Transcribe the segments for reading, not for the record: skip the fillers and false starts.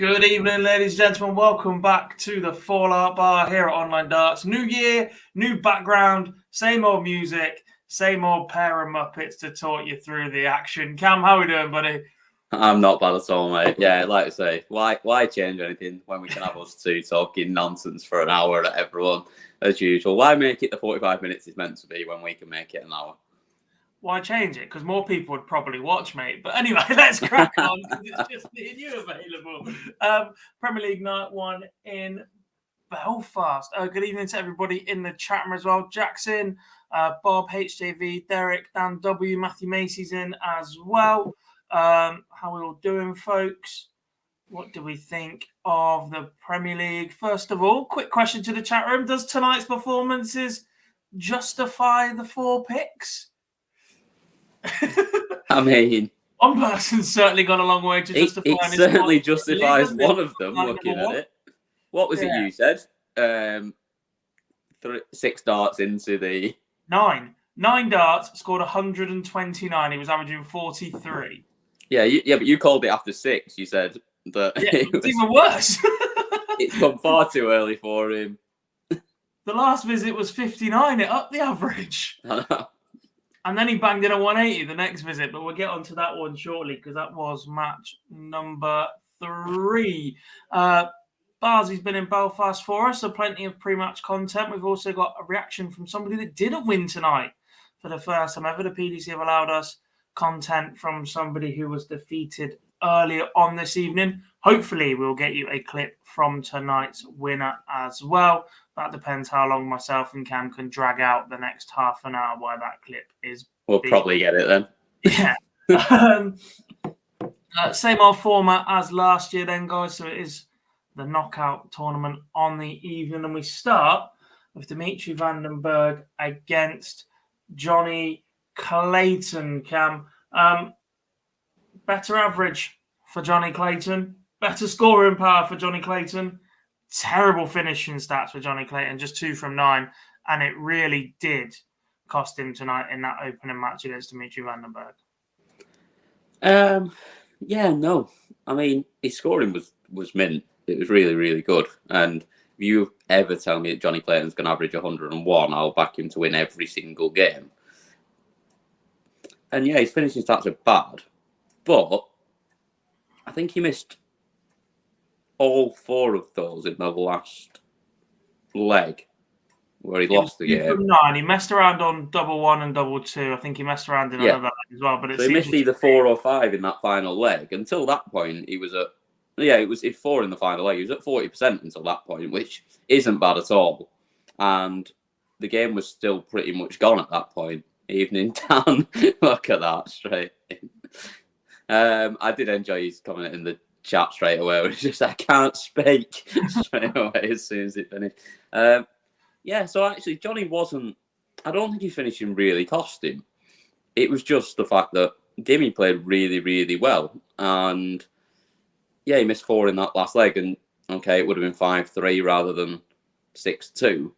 Good evening, ladies and gentlemen. Welcome back to the Fallout Bar here at Online Darts. New year, new background, same old music, same old pair of Muppets to talk you through the action. Cam, how are we doing, buddy? I'm not bad at all, mate. Yeah, like I say, why change anything when we can have us two talking nonsense for an hour at everyone as usual? Why make it the 45 minutes it's meant to be when we can make it an hour? Why change it? Because more people would probably watch, mate. But anyway, let's crack on because it's just me and you available. Premier League Night 1 in Belfast. Good evening to everybody in the chat room as well. Jackson, Bob, HJV, Derek, Dan W, Matthew Macy's in as well. How are we all doing, folks? What do we think of the Premier League? First of all, quick question to the chat room. Does tonight's performances justify the 4 picks? I mean, one person's certainly gone a long way to justify it certainly justifies one of them looking at it. What was it you said? 6 darts into the... 9 darts, scored 129. He was averaging 43. Yeah, but you called it after 6. You said that it's even worse. It's come far too early for him. The last visit was 59. It upped the average. And then he banged in a 180 the next visit, but we'll get onto that one shortly because that was match number 3. Barzy's been in Belfast for us, so plenty of pre-match content. We've also got a reaction from somebody that didn't win tonight for the first time ever. The PDC have allowed us content from somebody who was defeated earlier on this evening. Hopefully, we'll get you a clip from tonight's winner as well. That depends how long myself and Cam can drag out the next half an hour while that clip is. We'll probably get it then. Yeah. Same old format as last year then, guys. So it is the knockout tournament on the evening. And we start with Dimitri Vandenberg against Johnny Clayton, Cam. Better average for Johnny Clayton. Better scoring power for Johnny Clayton. Terrible finishing stats for Johnny Clayton. Just 2 from 9. And it really did cost him tonight in that opening match against Dimitri Vandenberg. Yeah, no. I mean, his scoring was mint. It was really, really good. And if you ever tell me that Johnny Clayton's going to average 101, I'll back him to win every single game. And yeah, his finishing stats are bad. But I think he missed all 4 of those in the last leg where he lost the game. From 9. He messed around on double 1 and double 2. I think he messed around in another leg as well. But so he missed either 4 or 5 in that final leg. Until that point, he was at... Yeah, it was 4 in the final leg. He was at 40% until that point, which isn't bad at all. And the game was still pretty much gone at that point. Evening Dan, look at that straight in. I did enjoy his comment in the chat straight away. It was just, I can't speak straight away as soon as it finished. Yeah, so actually, Johnny wasn't... I don't think his finishing really cost him. It was just the fact that Dimmy played really, really well. And yeah, he missed 4 in that last leg. And okay, it would have been 5-3 rather than 6-2.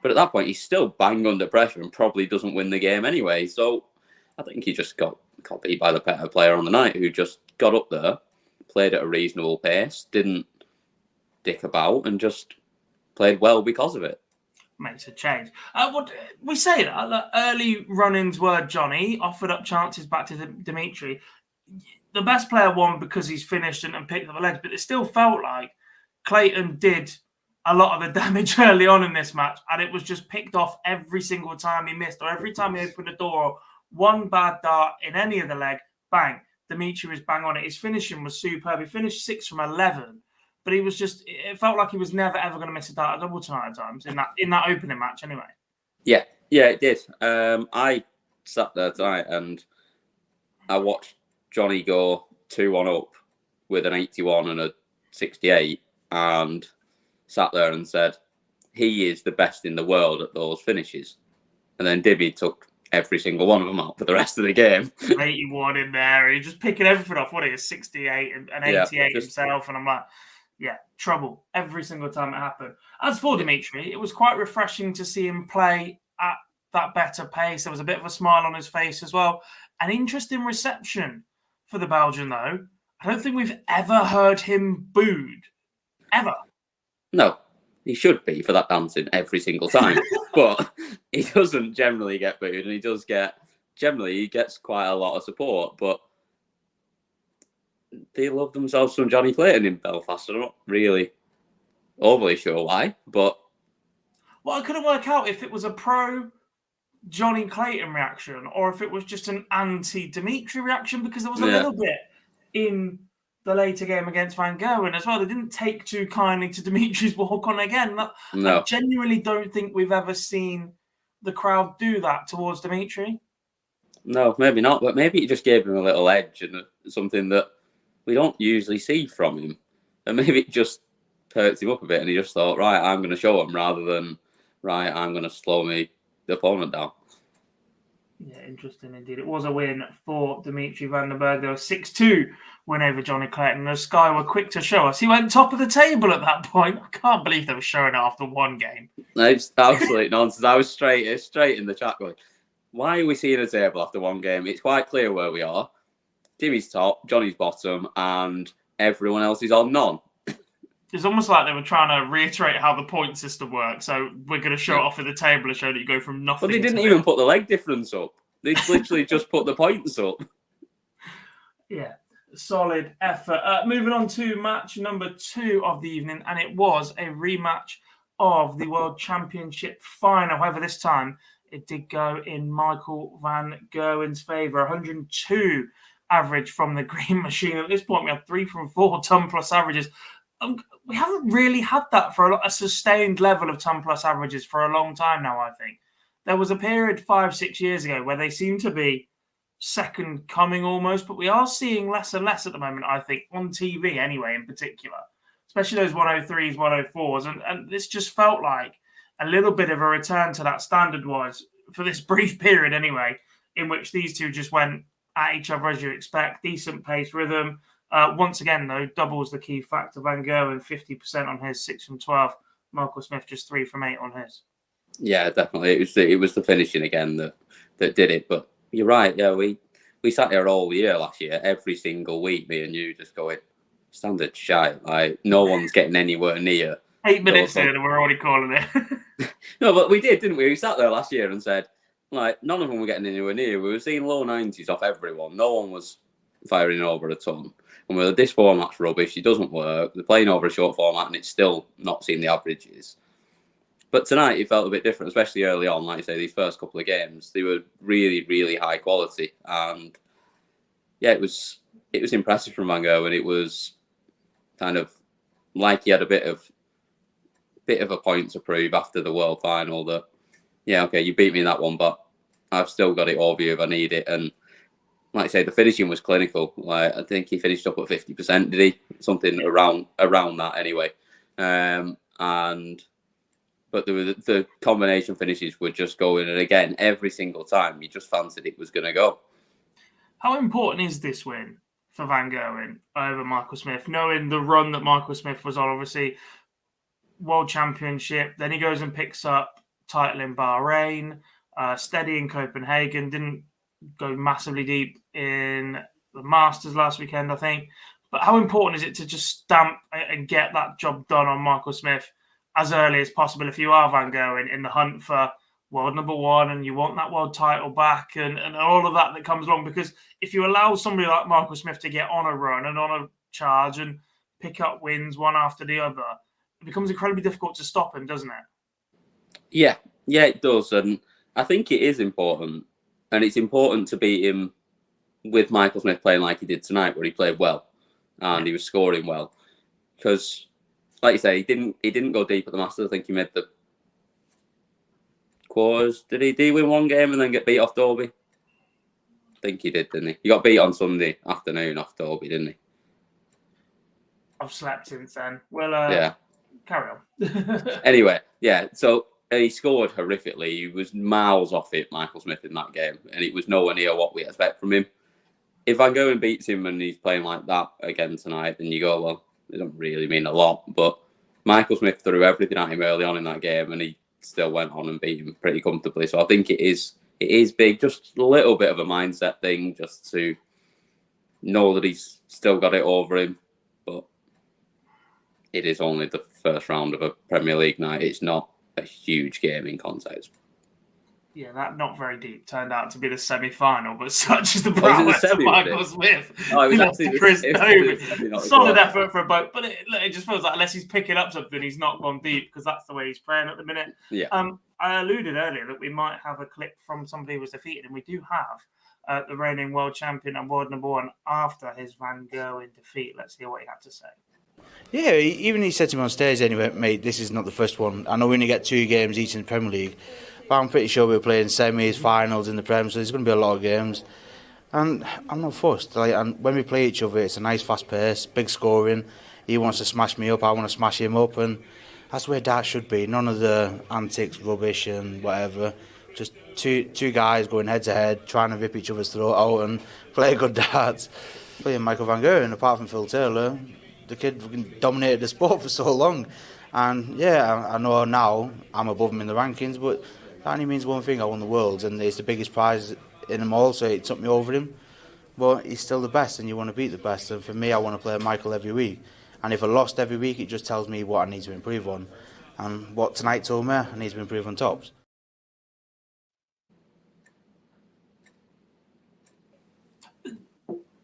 But at that point, he's still bang under pressure and probably doesn't win the game anyway. So I think he just got beat by the better player on the night who just got up there, played at a reasonable pace, didn't dick about, and just played well because of it. Makes a change. We say that early run-ins were Johnny, offered up chances back to Dimitri. The best player won because he's finished and picked up the legs, but it still felt like Clayton did a lot of the damage early on in this match, and it was just picked off every single time he missed, or every time he opened the door, one bad dart in any of the leg, bang, Dimitri was bang on it. His finishing was superb. He finished 6 from 11, but he was just, it felt like he was never ever going to miss a dart at double tonight at times in that opening match anyway. Yeah, it did. I sat there tonight and I watched Johnny go 2-1 up with an 81 and a 68 and sat there and said, he is the best in the world at those finishes. And then Dibby took every single one of them out for the rest of the game. 81 in there. He's just picking everything off. What, he is 68 and 88 himself. And I'm like, yeah, trouble every single time it happened. As for Dimitri, it was quite refreshing to see him play at that better pace. There was a bit of a smile on his face as well. An interesting reception for the Belgian, though. I don't think we've ever heard him booed. Ever. No, he should be for that dancing every single time. But he doesn't generally get booed, and he gets quite a lot of support. But they love themselves some Johnny Clayton in Belfast. I'm not really overly sure why, but... Well, I couldn't work out if it was a pro Johnny Clayton reaction or if it was just an anti-Dimitri reaction, because there was a little bit in the later game against Van Gerwen as well. They didn't take too kindly to Dimitri's walk-on again. No. I genuinely don't think we've ever seen the crowd do that towards Dimitri. No, maybe not, but maybe it just gave him a little edge and something that we don't usually see from him. And maybe it just perked him up a bit and he just thought, right, I'm going to show him rather than, right, I'm going to slow the opponent down. Yeah, interesting indeed. It was a win for Dimitri Vandenberg. There was 6-2 win over Johnny Clayton. The Sky were quick to show us. He went top of the table at that point. I can't believe they were showing it after one game. It's absolute nonsense. I was straight in the chat going, why are we seeing a table after one game? It's quite clear where we are. Jimmy's top, Johnny's bottom, and everyone else is on none. It's almost like they were trying to reiterate how the point system works. So we're going to show it off at the table and show that you go from nothing. But they didn't even put the leg difference up. They literally just put the points up. Yeah, solid effort. Moving on to match number 2 of the evening, and it was a rematch of the World Championship final. However, this time it did go in Michael Van Gerwen's favour. 102 average from the green machine. At this point, we had 3 from 4 ton plus averages. We haven't really had that for a sustained level of ton plus averages for a long time now, I think. There was a period 5-6 years ago where they seemed to be second coming almost, but we are seeing less and less at the moment, I think, on TV anyway, in particular, especially those 103s, 104s. And this just felt like a little bit of a return to that standard-wise for this brief period anyway, in which these two just went at each other as you expect. Decent pace, rhythm. Once again, though, doubles the key factor. Van Gerwen, 50% on his, 6 from 12. Michael Smith, just 3 from 8 on his. Yeah, definitely. It was the finishing again that did it. But you're right. Yeah, we sat here all year last year, every single week, me and you just going, standard shite. Like, no one's getting anywhere near. 8 minutes in and we're already calling it. No, but we did, didn't we? We sat there last year and said, like, none of them were getting anywhere near. We were seeing low 90s off everyone. No one was firing over a ton. And we're this format's rubbish. It doesn't work. They're playing over a short format and it's still not seeing the averages. But tonight it felt a bit different, especially early on. Like I say, these first couple of games, they were really, really high quality. And yeah, it was impressive from Van Gerwen. It was kind of like he had a bit of a point to prove after the World Final that, yeah, okay, you beat me in that one, but I've still got it over you if I need it. And like I say, the finishing was clinical. Like, I think he finished up at 50%, did he? Something around that anyway. But the combination finishes were just going, and again, every single time, you just fancied it was going to go. How important is this win for Van Gerwen over Michael Smith? Knowing the run that Michael Smith was on, obviously, World Championship, then he goes and picks up title in Bahrain, steady in Copenhagen, didn't go massively deep in the Masters last weekend, I think. But how important is it to just stamp and get that job done on Michael Smith as early as possible if you are Van Gerwen in the hunt for world number 1 and you want that world title back and all of that comes along? Because if you allow somebody like Michael Smith to get on a run and on a charge and pick up wins one after the other, it becomes incredibly difficult to stop him, doesn't it? Yeah, it does. And I think it is important. And it's important to beat him with Michael Smith playing like he did tonight, where he played well and he was scoring well. Because, like you say, he didn't go deep at the Masters. I think he made the quarters. Did he win one game and then get beat off Dobey? I think he did, didn't he? He got beat on Sunday afternoon off Dobey, didn't he? I've slept since then. Well, carry on. Anyway, yeah, so he scored horrifically. He was miles off it, Michael Smith, in that game, and it was nowhere near what we expect from him. If Van Gerwen beats him and he's playing like that again tonight, then you go, well, it doesn't really mean a lot. But Michael Smith threw everything at him early on in that game, and he still went on and beat him pretty comfortably. So I think it is big, just a little bit of a mindset thing, just to know that he's still got it over him, but it is only the first round of a Premier League night. It's not a huge game in context. Yeah, that not very deep turned out to be the semi-final, but such is the prowess of Michael Smith. Oh, it was actually Chris Dobey. Solid well. effort for both, but it just feels like unless he's picking up something, he's not gone deep because that's the way he's playing at the minute. Yeah. I alluded earlier that we might have a clip from somebody who was defeated, and we do have the reigning world champion and world number one after his Van Gerwen defeat. Let's hear what he had to say. Yeah, even he said to me on stage anyway, mate, this is not the first one. I know we only get 2 games each in the Premier League, but I'm pretty sure we're playing semis, finals in the Prem, so there's going to be a lot of games. And I'm not fussed. And when we play each other, it's a nice fast pace, big scoring. He wants to smash me up, I want to smash him up, and that's where darts should be. None of the antics, rubbish and whatever. Just two guys going head to head, trying to rip each other's throat out and play good darts. Playing Michael Van Gerwen, apart from Phil Taylor, the kid dominated the sport for so long. And yeah, I know now I'm above him in the rankings, but that only means one thing: I won the Worlds, and it's the biggest prize in them all, so it took me over him. But he's still the best, and you want to beat the best. And for me, I want to play Michael every week. And if I lost every week, it just tells me what I need to improve on. And what tonight told me, I need to improve on tops.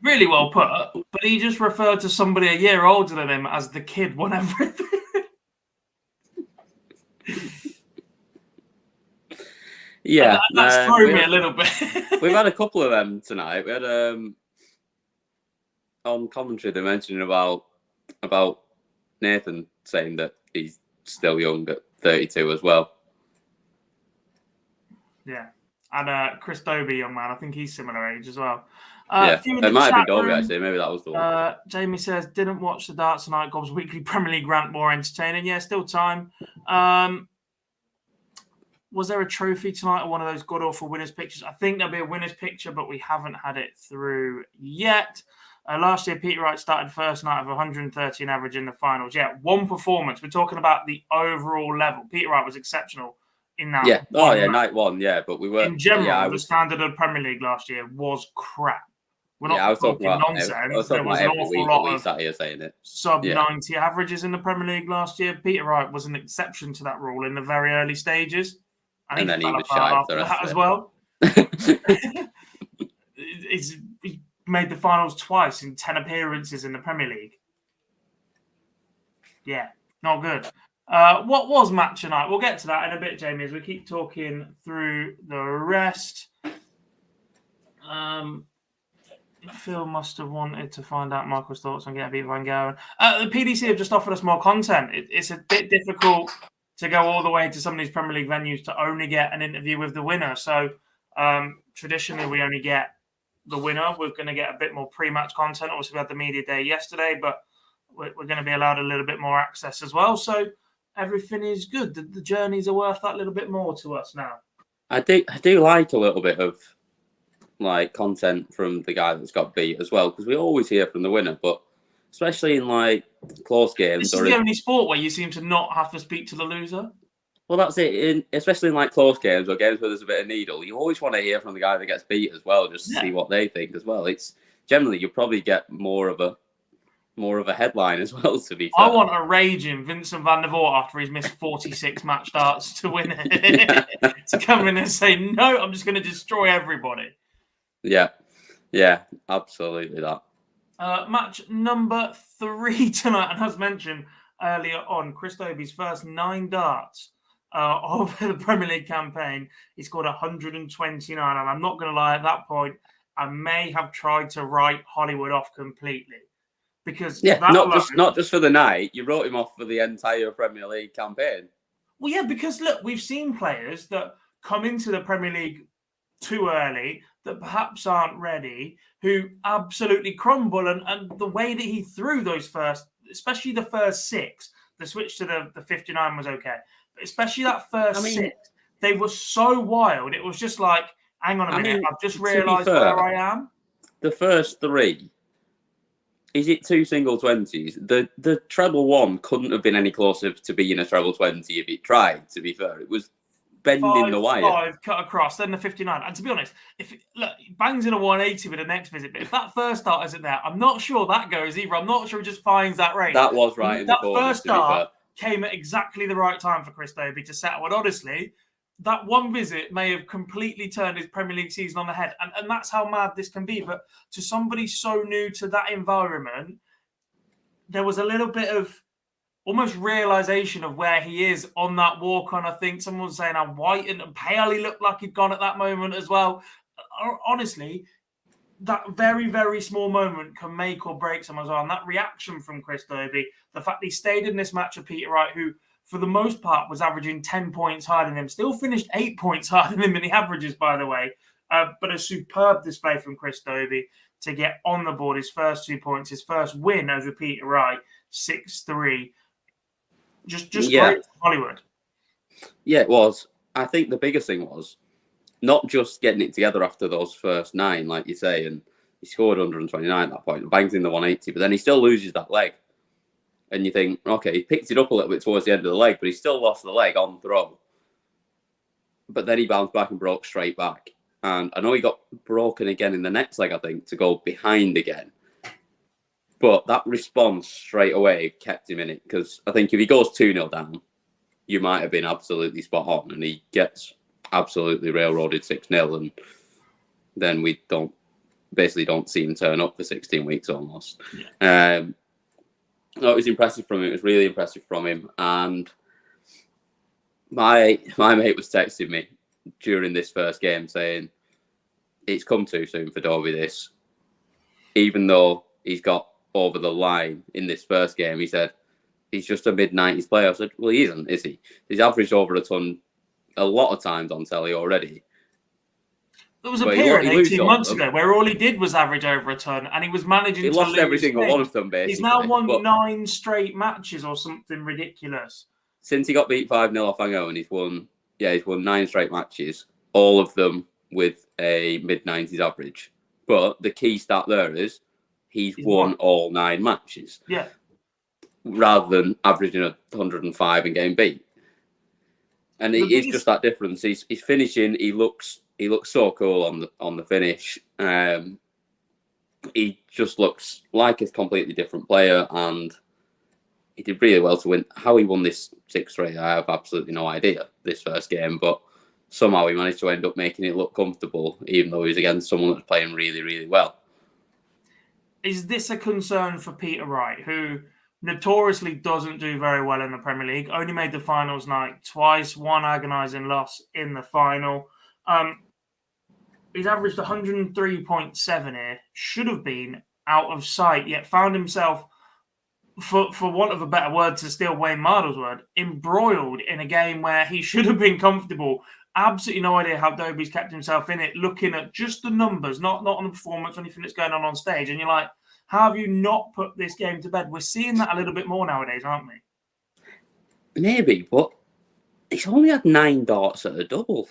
Really well put, but he just referred to somebody a year older than him as the kid won everything. Yeah, that's thrown me a little bit. We've had a couple of them tonight. We had on commentary they mentioned about Nathan saying that he's still young at 32 as well. Yeah, and Chris Dobey, young man, I think he's similar age as well. Yeah, it might have been Dobey actually. Maybe that was the one. Jamie says, didn't watch the Darts Tonight. Gob's weekly Premier League rant more entertaining. Yeah, still time. Was there a trophy tonight or one of those god awful winners pictures? I think there'll be a winners picture, but we haven't had it through yet. Last year, Peter Wright started first night of 113 average in the finals. Yeah, one performance. We're talking about the overall level. Peter Wright was exceptional in that. Yeah. Oh, yeah, night one. Yeah, but we were in general. The standard of Premier League last year was crap. We're not talking nonsense. I was talking about every week that we sat here saying it. Sub 90 averages in the Premier League last year. Peter Wright was an exception to that rule in the very early stages. And then he was shy after that as well. He made the finals twice in 10 appearances in the Premier League. Yeah, not good. What was match tonight? We'll get to that in a bit, Jamie, as we keep talking through the rest. Phil must have wanted to find out Michael's thoughts on getting beat Van Gerwen. The PDC have just offered us more content. It's a bit difficult to go all the way to some of these Premier League venues to only get an interview with the winner. So traditionally, we only get the winner. We're going to get a bit more pre-match content. Obviously, we had the media day yesterday, but we're going to be allowed a little bit more access as well. So everything is good. The journeys are worth that little bit more to us now. I do like a little bit of like content from the guy that's got beat as well, because we always hear from the winner, but especially in like close games. This is the only sport where you seem to not have to speak to the loser. Well, that's it. Especially in like close games or games where there's a bit of needle, you always want to hear from the guy that gets beat as well, just to see what they think as well. It's generally you'll probably get more of a headline as well. To be fair, I want a raging Vincent van der Voort after he's missed 46 match darts to win it to come in and say, "No, I'm just going to destroy everybody." Yeah, absolutely that. Match number 3 tonight, and as mentioned earlier on, Chris Dobey's first 9 darts of the Premier League campaign. He scored 129, and I'm not going to lie, at that point, I may have tried to write Hollywood off completely. Because not just for the night, you wrote him off for the entire Premier League campaign. Well, yeah, because look, we've seen players that come into the Premier League too early, that perhaps aren't ready, who absolutely crumble. And the way that he threw those first, especially the first 6, the switch to the 59 was okay. But especially that first 6, they were so wild. It was just like, hang on a minute, I've just realised where I am. The first 3, is it 2 single 20s? The treble 1 couldn't have been any closer to being a treble 20 if it tried, to be fair. It was bending the wire. 5 cut across, then the 59. And to be honest, look, he bangs in a 180 with the next visit, but if that first start isn't there, I'm not sure that goes either. I'm not sure he just finds that range. That was right in the corner, first to be fair. start came at exactly the right time for Chris Dobey to settle. And honestly, that one visit may have completely turned his Premier League season on the head. And that's how mad this can be. But to somebody so new to that environment, there was a little bit of almost realisation of where he is on that walk-on. I think someone was saying how white and pale he looked like he'd gone at that moment as well. Honestly, that very, very small moment can make or break someone as well. And that reaction from Chris Dobey, the fact he stayed in this match with Peter Wright, who for the most part was averaging 10 points higher than him, still finished 8 points higher than him in the averages, by the way. But a superb display from Chris Dobey to get on the board his first 2 points, his first win over Peter Wright, 6-3. Just great for Hollywood. Yeah, it was. I think the biggest thing was not just getting it together after those first 9, like you say, and he scored 129 at that point, bangs in the 180, but then he still loses that leg. And you think, okay, he picked it up a little bit towards the end of the leg, but he still lost the leg on throw. But then he bounced back and broke straight back. And I know he got broken again in the next leg, I think, to go behind again. But that response straight away kept him in it. Because I think if he goes 2-0 down, you might have been absolutely spot on. And he gets absolutely railroaded 6-0. And then we don't see him turn up for 16 weeks almost. Yeah. No, it was impressive from him. It was really impressive from him. And my mate was texting me during this first game saying, it's come too soon for Dobey, this. Even though he's got over the line in this first game, he said, he's just a mid-90s player. I said, well, he isn't, is he? He's averaged over a ton a lot of times on telly already. There was a period 18 months ago where all he did was average over a ton, and he was managing to lost lose every single things. one of them, basically. He's now won 9 straight matches or something ridiculous. Since he got beat 5-0 off Ango, and he's won 9 straight matches, all of them with a mid-90s average. But the key stat there is he's won all 9 matches. Yeah. Rather than averaging 105 and getting beat. And it is just that difference. He's finishing. He looks so cool on the finish. He just looks like a completely different player, and he did really well to win. How he won this 6-3, I have absolutely no idea. This first game, but somehow he managed to end up making it look comfortable, even though he was against someone that's playing really, really well. Is this a concern for Peter Wright, who notoriously doesn't do very well in the Premier League? Only made the finals night twice, one agonising loss in the final. He's averaged 103.7 here. Should have been out of sight, yet found himself, for want of a better word to steal Wayne Mardle's word, embroiled in a game where he should have been comfortable. Absolutely no idea how Dobey's kept himself in it, looking at just the numbers, not on the performance or anything that's going on stage. And you're like, how have you not put this game to bed? We're seeing that a little bit more nowadays, aren't we? Maybe, but he's only had 9 darts at a double.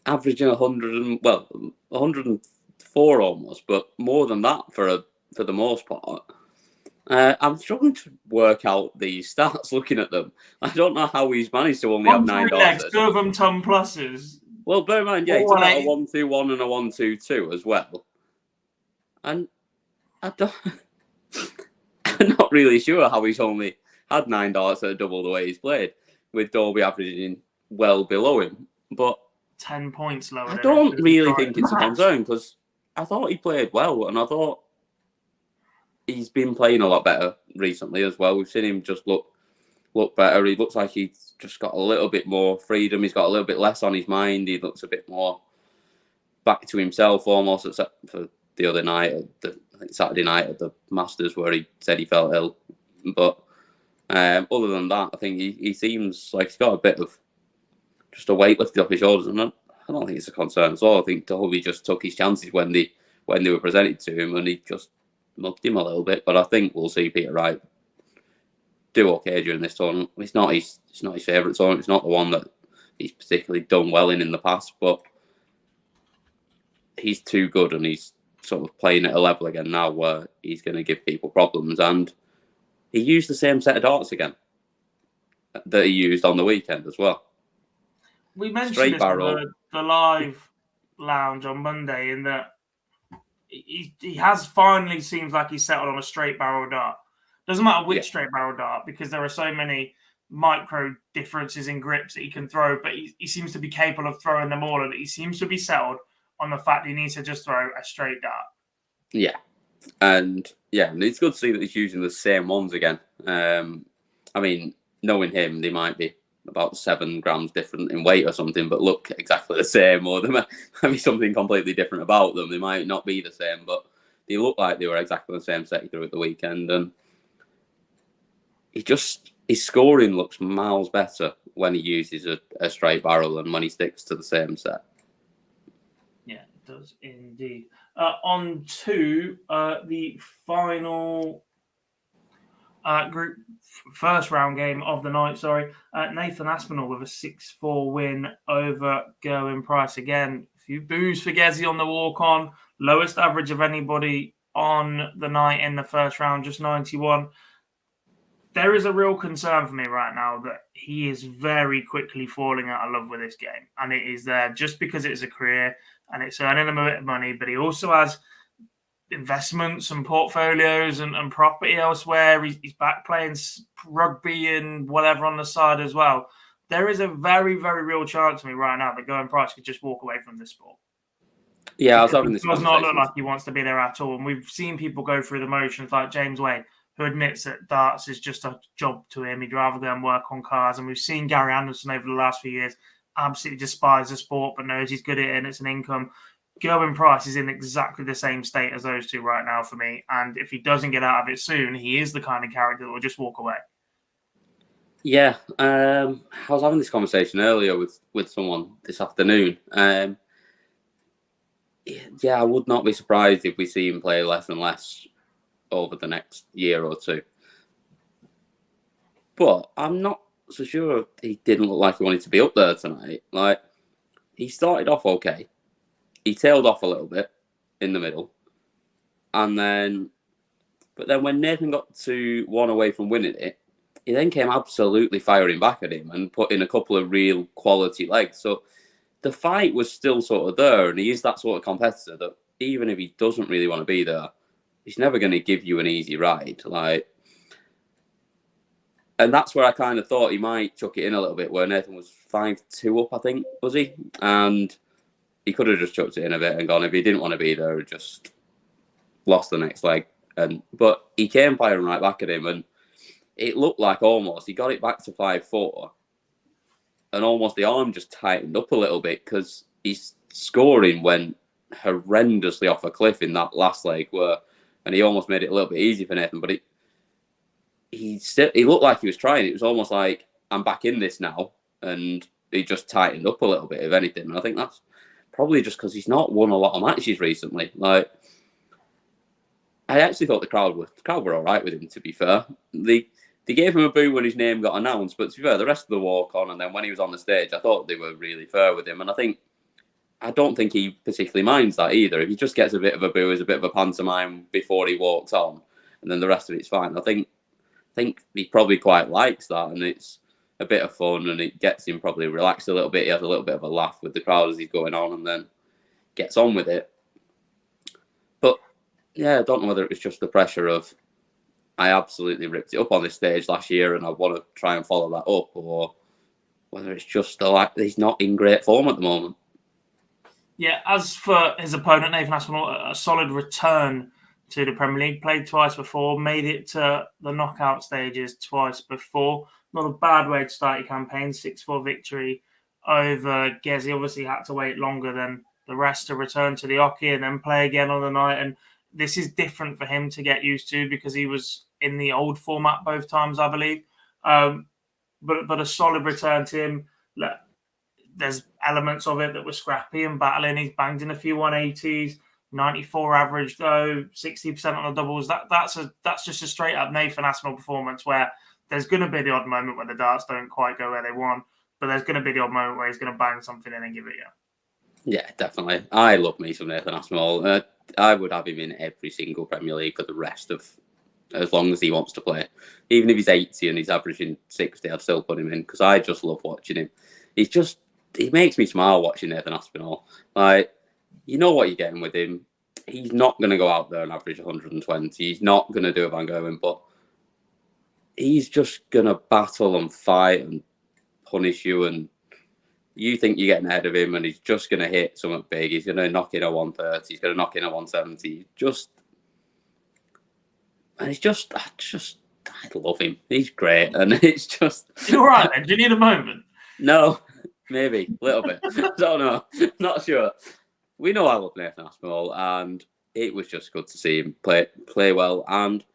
Averaging 104 almost, but more than that for the most part. I'm struggling to work out these stats looking at them. I don't know how he's managed to only have 9 darts. 2 of them ton pluses. Well, bear in mind, he took out a 1-2-1 and a 1-2-2 as well. And I'm not really sure how he's only had 9 darts at a double the way he's played, with Dobey averaging well below him. But 10 points lower. I don't really think it's a concern, because I thought he played well, and I thought he's been playing a lot better recently as well. We've seen him just look better. He looks like he's just got a little bit more freedom. He's got a little bit less on his mind. He looks a bit more back to himself almost, except for the other night, I think Saturday night at the Masters, where he said he felt ill. But other than that, I think he seems like he's got a bit of just a weight lifted off his shoulders, and I don't think it's a concern at all. I think Dobey just took his chances when they were presented to him, and he just mugged him a little bit. But I think we'll see Peter Wright do okay during this tournament. It's not his favourite tournament. It's not the one that he's particularly done well in the past, but he's too good, and he's sort of playing at a level again now where he's going to give people problems. And he used the same set of darts again that he used on the weekend as well. We mentioned Straight this on barrel. the live lounge on Monday, in that he has finally seems like he's settled on a straight barrel dart. Doesn't matter which straight barrel dart, because there are so many micro differences in grips that he can throw, but he seems to be capable of throwing them all, and he seems to be settled on the fact he needs to just throw a straight dart. Yeah. And it's good to see that he's using the same ones again. I mean, knowing him, they might be about 7 grams different in weight or something, but look exactly the same, or there might be something completely different about them. They might not be the same, but they look like they were exactly the same set he threw at the weekend. And his scoring looks miles better when he uses a straight barrel and when he sticks to the same set. Yeah, it does indeed. On to the final group first round game of the night. Nathan Aspinall with a 6-4 win over Gerwen Price. Again, a few boos for Gezi on the walk on. Lowest average of anybody on the night in the first round, just 91. There is a real concern for me right now that he is very quickly falling out of love with this game. And it is there just because it's a career and it's earning him a bit of money, but he also has investments and portfolios and property elsewhere. He's back playing rugby and whatever on the side as well. There is a very, very real chance to me right now that Gerwen Price could just walk away from this sport. Yeah, I was having this conversation. It does not look like he wants to be there at all. And we've seen people go through the motions, like James Wade, who admits that darts is just a job to him. He'd rather go and work on cars. And we've seen Gary Anderson over the last few years absolutely despise the sport, but knows he's good at it and it's an income. Gerwen Price is in exactly the same state as those two right now for me. And if he doesn't get out of it soon, he is the kind of character that will just walk away. Yeah, I was having this conversation earlier with someone this afternoon. I would not be surprised if we see him play less and less over the next year or two. But I'm not so sure he didn't look like he wanted to be up there tonight. Like, he started off okay. He tailed off a little bit in the middle. But then when Nathan got to one away from winning it, he then came absolutely firing back at him and put in a couple of real quality legs. So the fight was still sort of there, and he is that sort of competitor that even if he doesn't really want to be there, he's never going to give you an easy ride. And that's where I kind of thought he might chuck it in a little bit, where Nathan was 5-2 up, I think, was he? And he could have just chucked it in a bit and gone, if he didn't want to be there, just lost the next leg. But he came firing right back at him, and it looked like almost he got it back to 5-4, and almost the arm just tightened up a little bit because his scoring went horrendously off a cliff in that last leg, and he almost made it a little bit easy for Nathan. But he looked like he was trying. It was almost like, I'm back in this now, and he just tightened up a little bit, if anything. And I think that's probably just because he's not won a lot of matches recently. Like, I actually thought the crowd were all right with him, to be fair. They gave him a boo when his name got announced, but to be fair, the rest of the walk-on and then when he was on the stage, I thought they were really fair with him. And I don't think he particularly minds that either. If he just gets a bit of a boo as a bit of a pantomime before he walks on, and then the rest of it's fine. I think he probably quite likes that, and it's a bit of fun, and it gets him probably relaxed a little bit. He has a little bit of a laugh with the crowd as he's going on, and then gets on with it. But yeah, I don't know whether it was just the pressure of, I absolutely ripped it up on this stage last year and I want to try and follow that up, or whether it's just he's not in great form at the moment. Yeah, as for his opponent, Nathan Aspinall, a solid return to the Premier League. Played twice before, made it to the knockout stages twice before. Not a bad way to start your campaign. 6-4 victory over Gezi. Obviously had to wait longer than the rest to return to the Oki and then play again on the night. And this is different for him to get used to because he was in the old format both times, I believe. But a solid return to him. Look, there's elements of it that were scrappy and battling. He's banged in a few 180s, 94 average though, 60% on the doubles. That's just a straight up Nathan Aspinall performance where there's going to be the odd moment where the darts don't quite go where they want, but there's going to be the odd moment where he's going to bang something in and give it you. Yeah, definitely. I love me some Nathan Aspinall. I would have him in every single Premier League for the rest of, as long as he wants to play. Even if he's 80 and he's averaging 60, I'd still put him in because I just love watching him. He's just he makes me smile watching Nathan Aspinall. Like, you know what you're getting with him. He's not going to go out there and average 120. He's not going to do a Van Gerwen, but he's just going to battle and fight and punish you. And you think you're getting ahead of him, and he's just going to hit something big. He's going to knock in a 130. He's going to knock in a 170. I love him. He's great. And it's just... You all right then? Do you need a moment? No, maybe a little bit. Don't know. Not sure. We know I love Nathan Aspinall, and it was just good to see him play well. And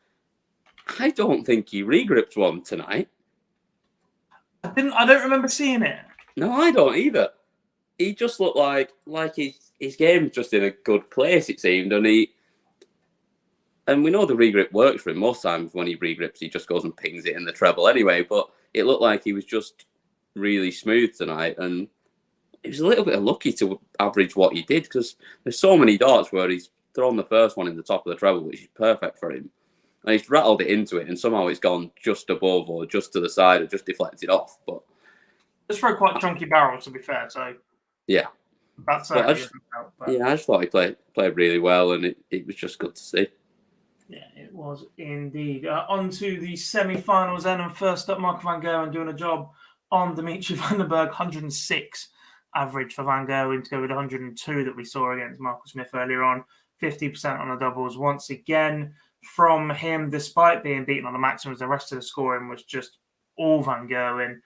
I don't think he regripped one tonight. I don't remember seeing it. No, I don't either. He just looked like his game's just in a good place, it seemed. And we know the regrip works for him. Most times when he regrips, he just goes and pings it in the treble anyway. But it looked like he was just really smooth tonight. And it was a little bit unlucky to average what he did, because there's so many darts where he's thrown the first one in the top of the treble, which is perfect for him. And he's rattled it into it, and somehow it's gone just above or just to the side or just deflected off. But just throw quite chunky barrels, to be fair. So yeah, that's I just thought he played really well, and it was just good to see. Yeah, it was indeed. On to the semi-finals then, and first up, Michael Van Gerwen doing a job on Dimitri Vandenberg, 106 average for Van Gerwen to go with 102 that we saw against Marcus Smith earlier on. 50% on the doubles once again from him, despite being beaten on the maximums. The rest of the scoring was just all Van Gerwen.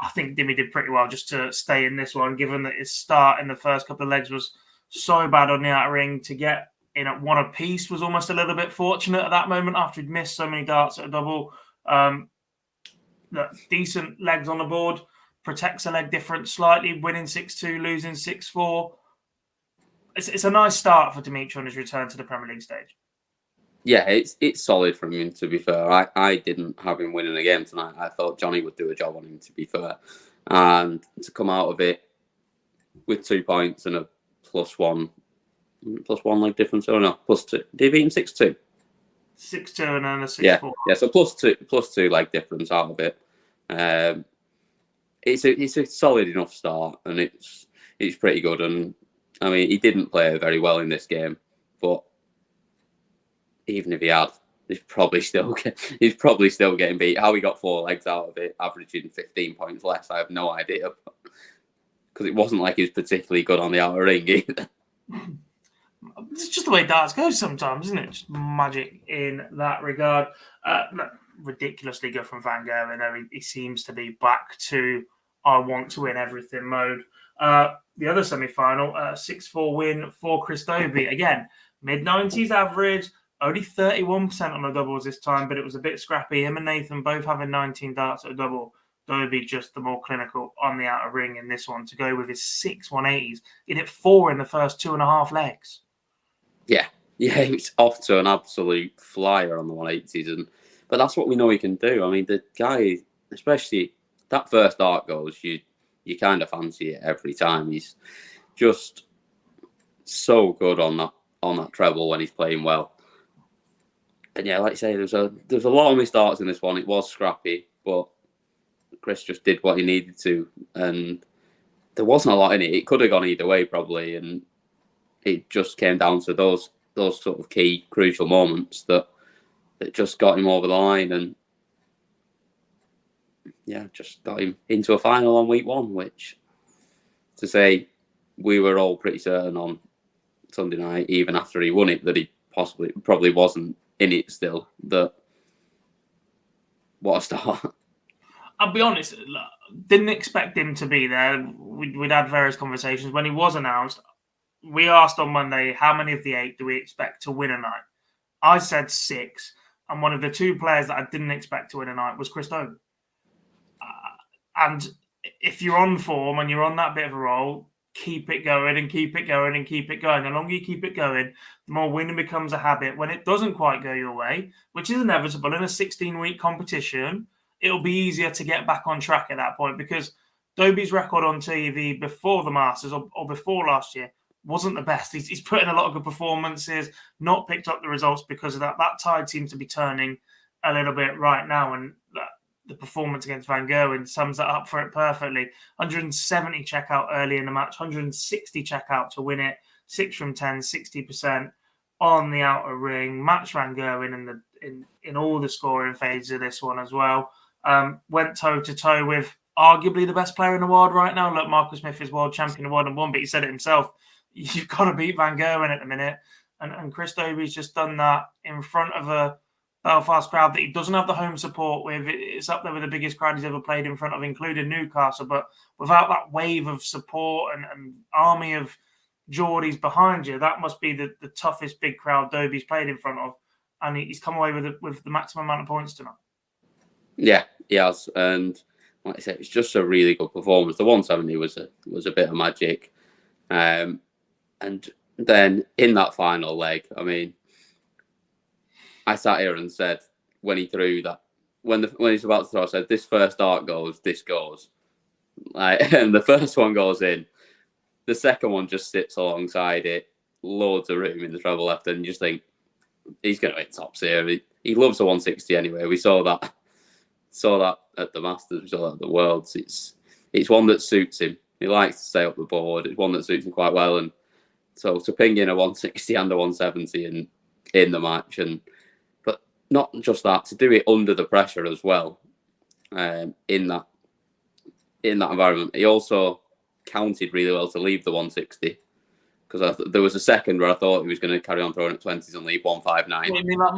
I think Dimmy did pretty well just to stay in this one, given that his start in the first couple of legs was so bad on the outer ring. To get in at one apiece was almost a little bit fortunate at that moment after he'd missed so many darts at a double. Decent legs on the board, protects the leg difference slightly, winning 6-2, losing 6-4. It's a nice start for Dimitri on his return to the Premier League stage. Yeah, it's solid from him, to be fair. I didn't have him winning a game tonight. I thought Johnny would do a job on him, to be fair. And to come out of it with 2 points and a +1 leg difference, or no, +2. Did he beat him 6-2? 6-2 and then a 6-4. Yeah, so +2 leg difference out of it. It's a solid enough start, and it's pretty good. And I mean, he didn't play very well in this game, but even if he had, he's probably still getting beat. How he got 4 legs out of it, averaging 15 points less, I have no idea. Because it wasn't like he was particularly good on the outer ring either. It's just the way darts go sometimes, isn't it? Just magic in that regard. Ridiculously good from Van Gerwen, though. He seems to be back to I want to win everything mode. The other semi-final, 6-4 win for Chris Dobey. Again, mid-90s average, only 31% on the doubles this time, but it was a bit scrappy. Him and Nathan both having 19 darts at a double. Dobey just the more clinical on the outer ring in this one to go with his 6 180s. He hit 4 in the first 2.5 legs. Yeah, he was off to an absolute flyer on the 180s. But that's what we know he can do. I mean, the guy, especially that first dart goes, you kind of fancy it every time. He's just so good on that treble when he's playing well. And yeah, like I say, there's a lot of missed darts in this one. It was scrappy, but Chris just did what he needed to, and there wasn't a lot in it. It could have gone either way probably, and it just came down to those sort of key crucial moments that just got him over the line, and yeah, just got him into a final on week 1, which, to say, we were all pretty certain on Sunday night, even after he won it, that he probably wasn't in it still. That what a start. I'll be honest, didn't expect him to be there. We'd had various conversations. When he was announced, we asked on Monday, how many of the 8 do we expect to win a night? I said 6. And one of the 2 players that I didn't expect to win a night was Chris Dobey. And if you're on form and you're on that bit of a roll, keep it going and keep it going and keep it going. The longer you keep it going, the more winning becomes a habit. When it doesn't quite go your way, which is inevitable in a 16-week competition, it'll be easier to get back on track at that point, because Dobey's record on TV before the Masters or before last year wasn't the best. He's put in a lot of good performances, not picked up the results because of that. That tide seems to be turning a little bit right now, and the performance against Van Gerwen sums that up for it perfectly. 170 checkout early in the match, 160 checkout to win it, 6 from 10, 60% on the outer ring. Match Van Gerwen in all the scoring phases of this one as well. Went toe-to-toe with arguably the best player in the world right now. Look, Marcus Smith is world champion of 1-1, but he said it himself. You've got to beat Van Gerwen at the minute. And Chris Dobey's just done that in front of a Belfast crowd that he doesn't have the home support with. It's up there with the biggest crowd he's ever played in front of, including Newcastle. But without that wave of support and army of Geordies behind you, that must be the toughest big crowd Dobey's played in front of. And he's come away with the maximum amount of points tonight. Yeah, he has. And like I said, it's just a really good performance. The 170 was a bit of magic. And then in that final leg, I mean, I sat here and said when he threw that, when he's about to throw, I said, this first dart goes, this goes. And the first one goes in. The second one just sits alongside it. Loads of room in the treble left. And you just think, he's going to hit tops here. He loves the 160 anyway. We saw that at the Masters. We saw that at the Worlds. It's one that suits him. He likes to stay up the board. It's one that suits him quite well. And so to ping in a 160 and a 170 in the match, but not just that, to do it under the pressure as well, in that environment. He also counted really well to leave the 160, because there was a second where I thought he was going to carry on throwing at 20s and leave 159. I mean, like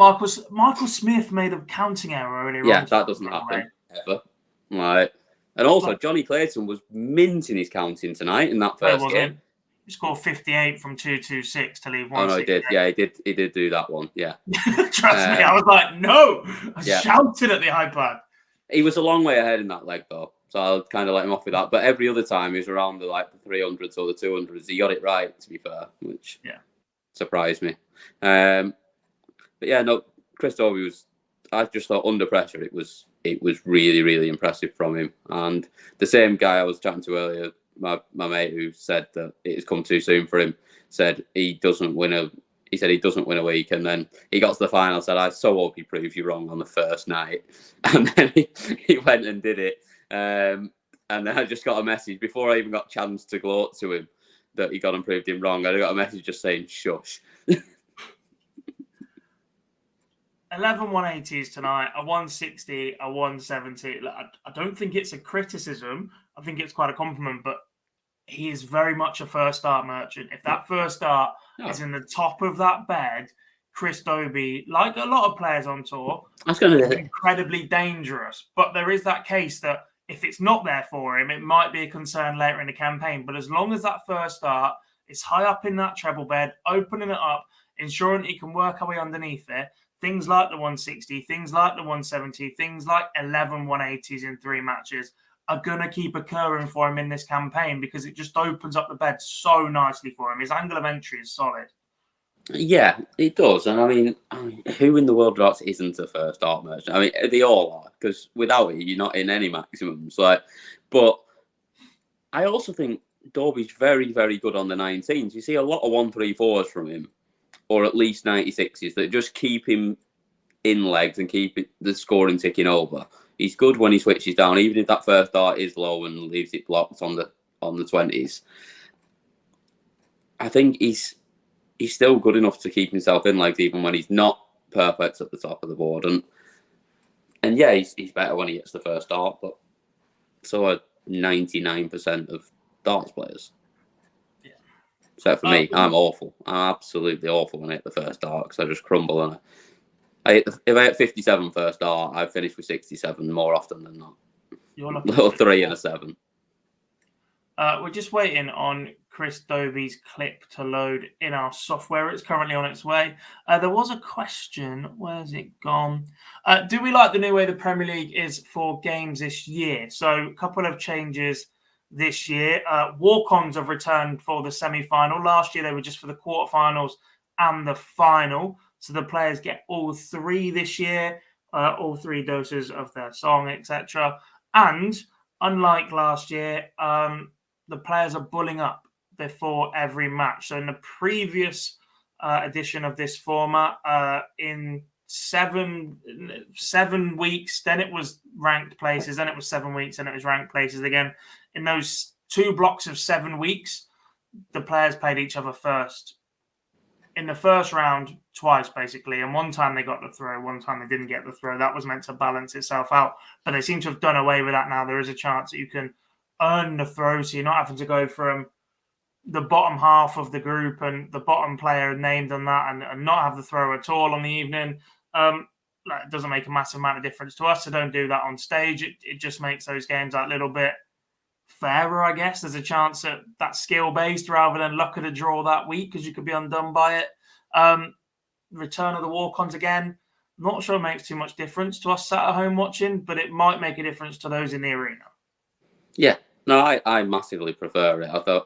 Michael Smith made a counting error earlier. Yeah, that doesn't happen ever. Right. And also, Johnny Clayton was minting his counting tonight in that first game. He scored 58 from 226 to leave 160. Oh no, he did. Yeah, he did do that one. Yeah. Trust me, I was like, no. I shouted at the iPad. He was a long way ahead in that leg though, so I'll kind of let him off with that. But every other time he was around the 300s or the 200s. He got it right, to be fair, which surprised me. But yeah, no, Chris Dobey was. I just thought under pressure, it was really, really impressive from him. And the same guy I was chatting to earlier, my mate who said that it has come too soon for him, said he doesn't win a week, and then he got to the final, said, I so hope he proves you wrong on the first night. And then he went and did it. And then I just got a message before I even got a chance to gloat to him that he got and proved him wrong. I got a message just saying shush. 11 180s tonight, a 160, a 170. I don't think it's a criticism. I think it's quite a compliment, but he is very much a first start merchant. If that first start is in the top of that bed, Chris Dobey, like a lot of players on tour, is incredibly dangerous. But there is that case that if it's not there for him, it might be a concern later in the campaign. But as long as that first start is high up in that treble bed, opening it up, ensuring he can work our way underneath it, things like the 160, things like the 170, things like 11 180s in 3 matches are going to keep occurring for him in this campaign, because it just opens up the bed so nicely for him. His angle of entry is solid. Yeah, it does. And I mean, who in the world of darts isn't a first start merchant? I mean, they all are, because without it, you're not in any maximums. But I also think Dobey's very, very good on the 19s. You see a lot of 134s from him, or at least 96s, that just keep him in legs and keep the scoring ticking over. He's good when he switches down, even if that first dart is low and leaves it blocked on the 20s. I think he's still good enough to keep himself in legs, even when he's not perfect at the top of the board. And yeah, he's better when he gets the first dart, but so are 99% of darts players. Except for me, I'm awful. I'm absolutely awful when I hit the first dart, because I just crumble. And if I hit 57 first dart, I finish with 67 more often than not. Little 3 and a 7. We're just waiting on Chris Dobey's clip to load in our software. It's currently on its way. There was a question. Where's it gone? Do we like the new way the Premier League is for games this year? So a couple of changes this year. Walk-ons have returned for the semi-final. Last year, they were just for the quarterfinals and the final. So the players get all 3 this year, all 3 doses of their song, etc. And unlike last year, the players are bulling up before every match. So in the previous edition of this format, in 7 weeks, then it was ranked places, then it was 7 weeks, and it was ranked places again. In those 2 blocks of 7 weeks, the players played each other first. In the first round, twice, basically. And one time they got the throw, one time they didn't get the throw. That was meant to balance itself out. But they seem to have done away with that now. There is a chance that you can earn the throw, so you're not having to go from the bottom half of the group and the bottom player named on that and not have the throw at all on the evening. It doesn't make a massive amount of difference to us, so don't do that on stage. It just makes those games that little bit fairer, I guess. There's a chance that that's skill-based rather than luck of the draw that week because you could be undone by it. Return of the walk-ons again. Not sure it makes too much difference to us sat at home watching, but it might make a difference to those in the arena. Yeah, no, I massively prefer it.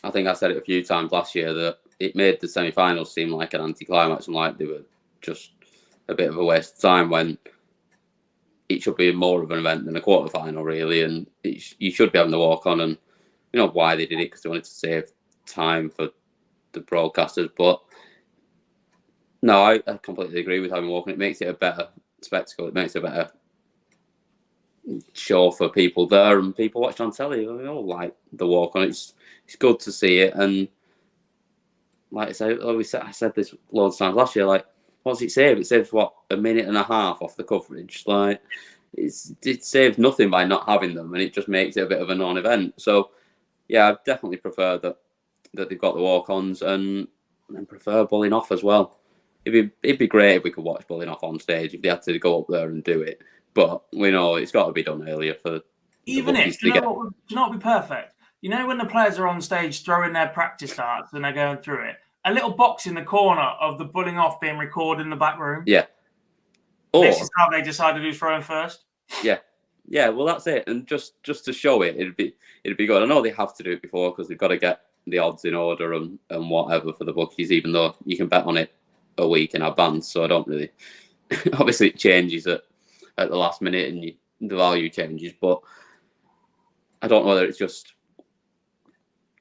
I think I said it a few times last year that it made the semi-finals seem like an anti-climax and like they were just a bit of a waste of time when it should be more of an event than a quarter-final, really, and you should be having the walk-on, and you know why they did it, because they wanted to save time for the broadcasters, but no, I completely agree with having walk-on. It makes it a better spectacle, it makes it a better show for people there, and people watching on telly, they all like the walk-on. It's good to see it, and like I said this loads of times last year, like, what's it save? It saves, what, a minute and a half off the coverage. Like, it saves nothing by not having them, and it just makes it a bit of a non-event. So, yeah, I definitely prefer that they've got the walk-ons and prefer bowling off as well. It'd be great if we could watch bowling off on stage, if they had to go up there and do it. But we know it's got to be done earlier for even if, do you know what would be perfect? You know when the players are on stage throwing their practice darts and they're going through it? A little box in the corner of the bulling off being recorded in the back room. Yeah. Or, this is how they decided who's throwing first. Yeah. Yeah, well, that's it. And just to show it, it'd be good. I know they have to do it before because they've got to get the odds in order and whatever for the bookies, even though you can bet on it a week in advance. So I don't really... Obviously, it changes at the last minute and the value changes, but I don't know whether it's just...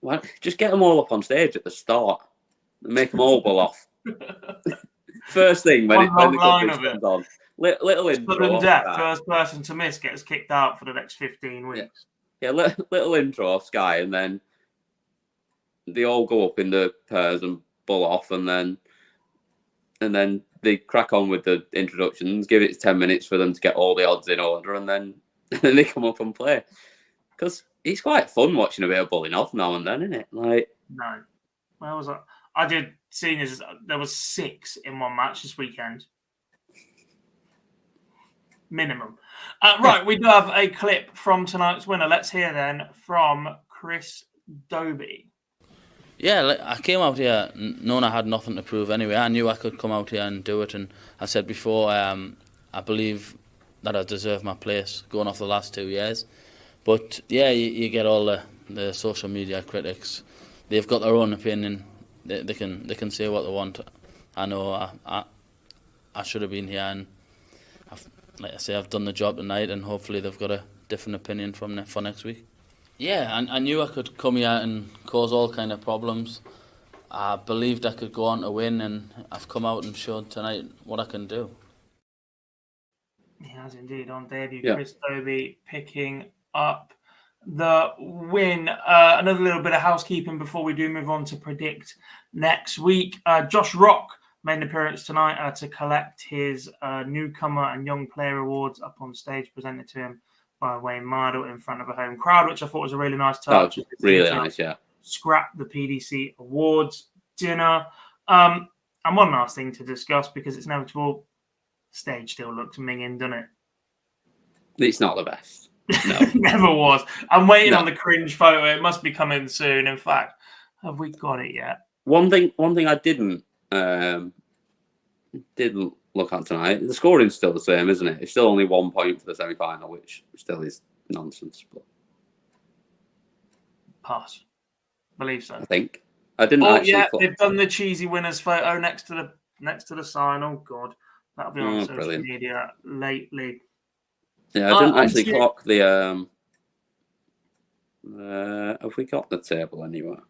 Well, just get them all up on stage at the start and make them all bowl off. First thing when the coverage comes on. Little intro. First person to miss gets kicked out for the next 15 weeks. Yeah, little intro off Sky, and then they all go up in the pairs and bowl off, and then they crack on with the introductions, give it 10 minutes for them to get all the odds in order, and then they come up and play. Because it's quite fun watching a bit of bowling off now and then, isn't it? Like, no. Where was that? I did seniors. There was 6 in one match this weekend. Minimum. Right, we do have a clip from tonight's winner. Let's hear then from Chris Dobey. Yeah, I came out here knowing I had nothing to prove anyway. I knew I could come out here and do it, and I said before, I believe that I deserve my place going off the last 2 years. But yeah, you get all the social media critics. They've got their own opinion. They can say what they want. I know I should have been here, and like I say, I've done the job tonight, and hopefully they've got a different opinion for next week. Yeah, I knew I could come here and cause all kind of problems. I believed I could go on to win, and I've come out and showed tonight what I can do. He has indeed on debut. Yeah. Chris Dobey picking up the win. Another little bit of housekeeping before we do move on to predict next week. Josh Rock made an appearance tonight to collect his newcomer and young player awards up on stage, presented to him by Wayne Mardle in front of a home crowd, which I thought was a really nice touch. Really nice, yeah. Scrap the PDC awards dinner. And one last thing to discuss, because it's inevitable, stage still looks minging, doesn't it? It's not the best. No. Never was. I'm waiting on the cringe photo. It must be coming soon. In fact, have we got it yet? One thing I didn't look at tonight. The scoring's still the same, isn't it? It's still only 1 point for the semi-final, which still is nonsense. But pass. Believe so. I think I didn't. They've done the cheesy winners photo next to the sign. Oh God, that'll be on social media lately. Yeah, I didn't actually clock the. Have we got the table anywhere?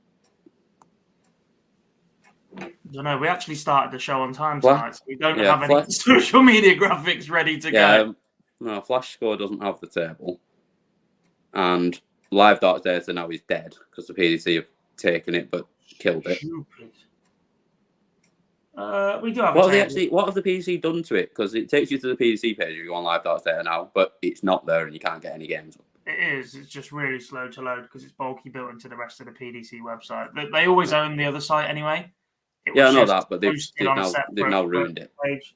I don't know. We actually started the show on time Flash- tonight, so we don't yeah, have any Flash- social media graphics ready to go. No, Flash Score doesn't have the table. And Live Darts Data now is dead because the PDC have taken it but killed it. Stupid. We do have What a have table. what have the PDC done to it? Because it takes you to the PDC page if you go on Live Darts Data now, but it's not there and you can't get any games up. It is. It's just really slow to load because it's bulky built into the rest of the PDC website. They always own the other site anyway. Yeah, I know that, but they've now ruined it. Page.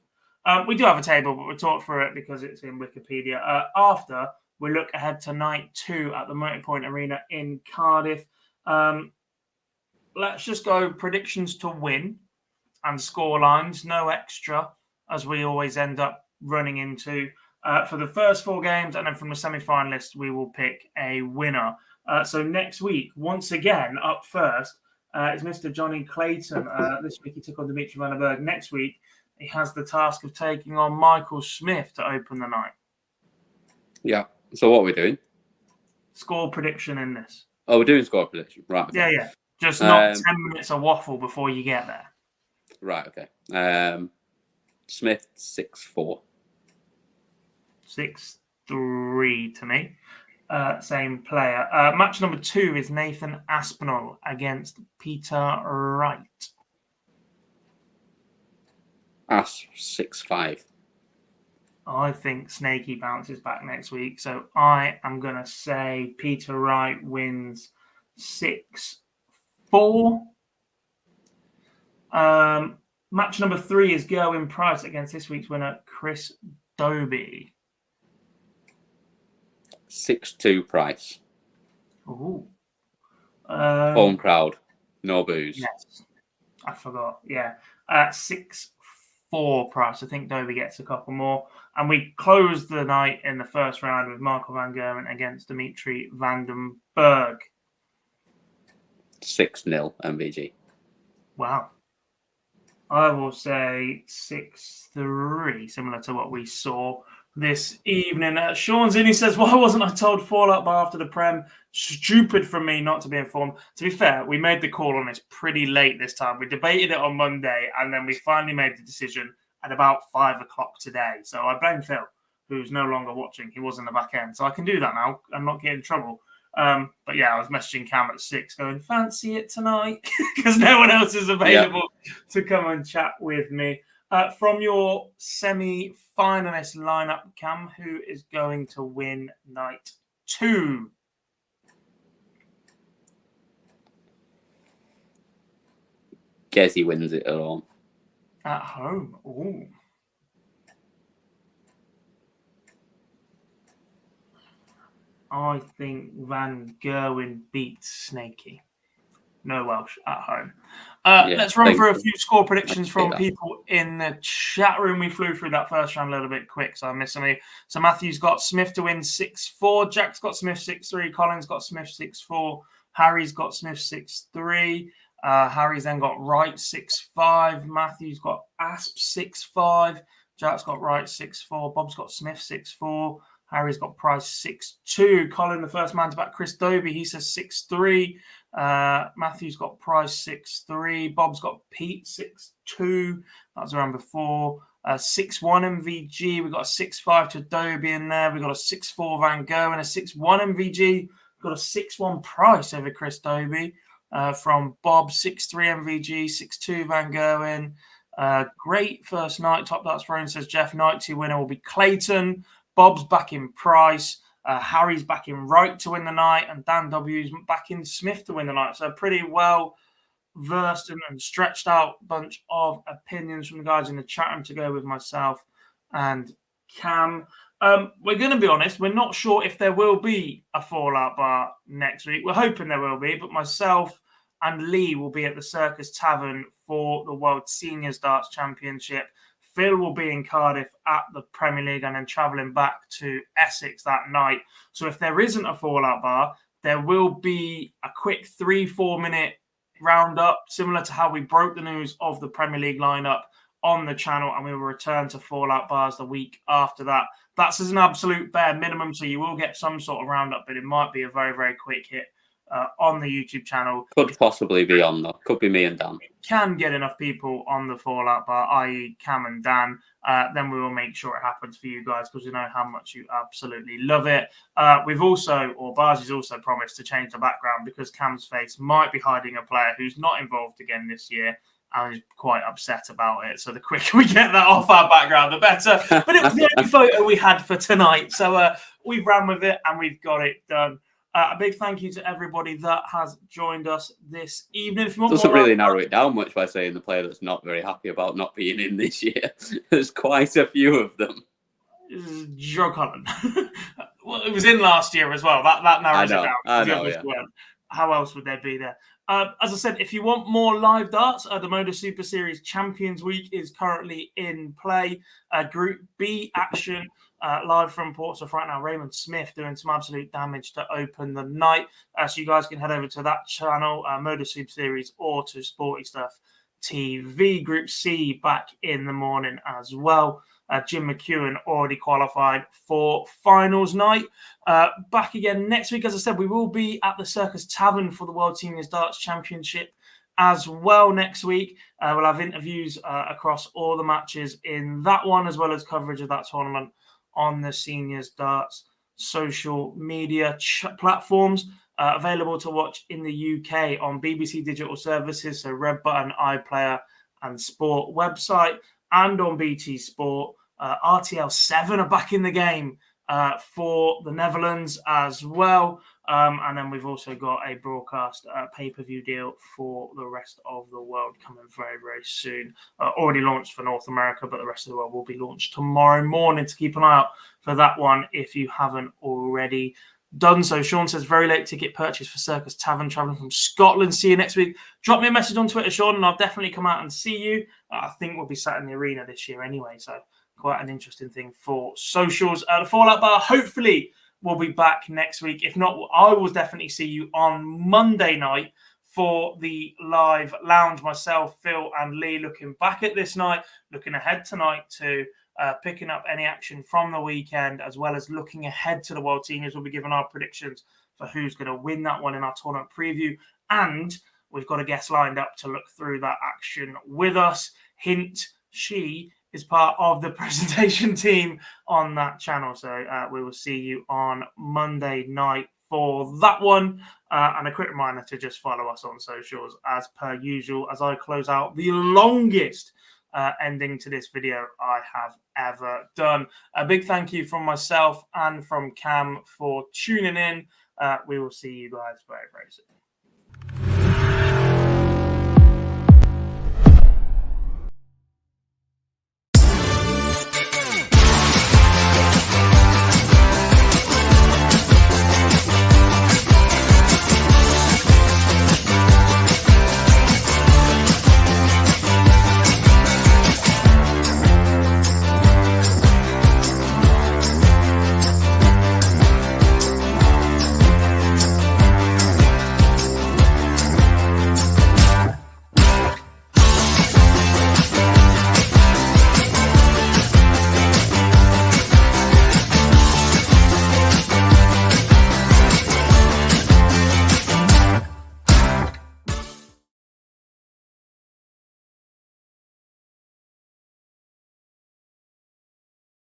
We do have a table, but we'll talk through it because it's in Wikipedia. After we look ahead to night 2 at the Motorpoint Arena in Cardiff. Let's just go predictions to win and score lines, no extra, as we always end up running into for the first 4 games, and then from the semi-finalists, we will pick a winner. So next week, once again, up first is Mr. Johnny Clayton. This week he took on Dimitri Vandenberg. Next week, he has the task of taking on Michael Smith to open the night. Yeah. So what are we doing? Score prediction in this. Oh, we're doing score prediction. Right. Okay. Yeah. Just not 10 minutes of waffle before you get there. Right, okay. Smith 6-4. 6-3 to me. Same player. Match number 2 is Nathan Aspinall against Peter Wright. 6-5. I think Snakey bounces back next week. So I am going to say Peter Wright wins 6-4. Match number 3 is Gerwen Price against this week's winner, Chris Dobey. 6-2 Price. Ooh. Home crowd. No booze. Yes. I forgot. Yeah. 6-4 Price. I think Dobey gets a couple more. And we close the night in the first round with Marco van Gerwen against Dimitri Vandenberg. 6-0 MVG. Wow. I will say 6-3, similar to what we saw this evening. Sean Zini says, why wasn't I told Fallout Bar after the Prem? Stupid from me not to be informed. To be fair, we made the call on this pretty late this time. We debated it on Monday, and then we finally made the decision at about 5 o'clock today. So I blame Phil, who's no longer watching. He was in the back end. So I can do that now and not get in trouble. But yeah, I was messaging Cam at 6 going, fancy it tonight? Because no one else is available to come and chat with me. From your semi-finalist lineup, Cam, who is going to win night 2? Guess he wins it at home. At home. Ooh. I think Van Gerwen beats Snakey. No Welsh at home. Let's run through a few score predictions from people in the chat room. We flew through that first round a little bit quick, so I missed something. So Matthew's got Smith to win 6-4. Jack's got Smith 6-3. Colin's got Smith 6-4. Harry's got Smith 6-3. Harry's then got Wright 6-5. Matthew's got Asp 6-5. Jack's got Wright 6-4. Bob's got Smith 6-4. Harry's got Price 6-2. Colin, the first man to back Chris Dobey, he says 6-3. Matthew's got Price 6-3. Bob's got Pete 6-2. That was around before. 6-1 MVG. We've got a 6-5 to Dobey in there. We've got a 6-4 Van Gogh and a 6-1 MVG. We've got a 6-1 Price over Chris Dobey. From Bob, 6-3 MVG, 6-2 Van Gerwen. Great first night. Top Darts Throne says Jeff. Night 2 winner will be Clayton. Bob's back in Price. Harry's back in Wright to win the night. And Dan W's back in Smith to win the night. So pretty well versed and stretched out bunch of opinions from the guys in the chat room to go with myself and Cam. We're going to be honest, we're not sure if there will be a Fallout Bar next week. We're hoping there will be, but myself and Lee will be at the Circus Tavern for the World Seniors Darts Championship. Phil will be in Cardiff at the Premier League and then travelling back to Essex that night. So if there isn't a Fallout Bar, there will be a quick 3-4 minute roundup, similar to how we broke the news of the Premier League lineup on the channel, and we will return to Fallout Bars the week after that. That's as an absolute bare minimum, so you will get some sort of roundup, but it might be a very, very quick hit on the YouTube channel. Could possibly be on though. Could be me and Dan. Can get enough people on the Fallout Bar, i.e. Cam and Dan, then we will make sure it happens for you guys because we know how much you absolutely love it. We've also, or Barzy's also promised to change the background because Cam's face might be hiding a player who's not involved again this year and is quite upset about it. So the quicker we get that off our background, the better. But it was the only photo we had for tonight. So we've ran with it and we've got it done. A big thank you to everybody that has joined us this evening. If you want Doesn't more really narrow it down much by saying the player that's not very happy about not being in this year. There's quite a few of them. Joe Cullen. Well, it was in last year as well. That narrows it down. I know, yeah. How else would there be there? As I said, if you want more live darts, the Moda Super Series Champions Week is currently in play. Group B action live from Portsmouth right now. Raymond Smith doing some absolute damage to open the night. So you guys can head over to that channel, Moda Super Series, or to Sporty Stuff TV. Group C back in the morning as well. Jim McEwen already qualified for finals night. Back again next week. As I said, we will be at the Circus Tavern for the World Seniors Darts Championship as well next week. We'll have interviews across all the matches in that one, as well as coverage of that tournament on the Seniors Darts social media platforms. Available to watch in the UK on BBC Digital Services, so Red Button, iPlayer and Sport website, and on BT Sport. RTL 7 are back in the game for the Netherlands as well. And then we've also got a broadcast pay-per-view deal for the rest of the world coming very, very soon. Already launched for North America, but the rest of the world will be launched tomorrow morning. To keep an eye out for that one if you haven't already done so. Sean says, very late ticket purchase for Circus Tavern, travelling from Scotland. See you next week. Drop me a message on Twitter, Sean, and I'll definitely come out and see you. I think we'll be sat in the arena this year anyway, so quite an interesting thing for socials. The Fallout Bar hopefully will be back next week. If not, I will definitely see you on Monday night for the live lounge. Myself, Phil and Lee looking back at this night, looking ahead tonight to picking up any action from the weekend, as well as looking ahead to the World Seniors. We'll be giving our predictions for who's going to win that one in our tournament preview. And we've got a guest lined up to look through that action with us. Hint, she is part of the presentation team on that channel. So we will see you on Monday night for that one. And a quick reminder to just follow us on socials as per usual as I close out the longest ending to this video I have ever done. A big thank you from myself and from Cam for tuning in. We will see you guys very, very soon.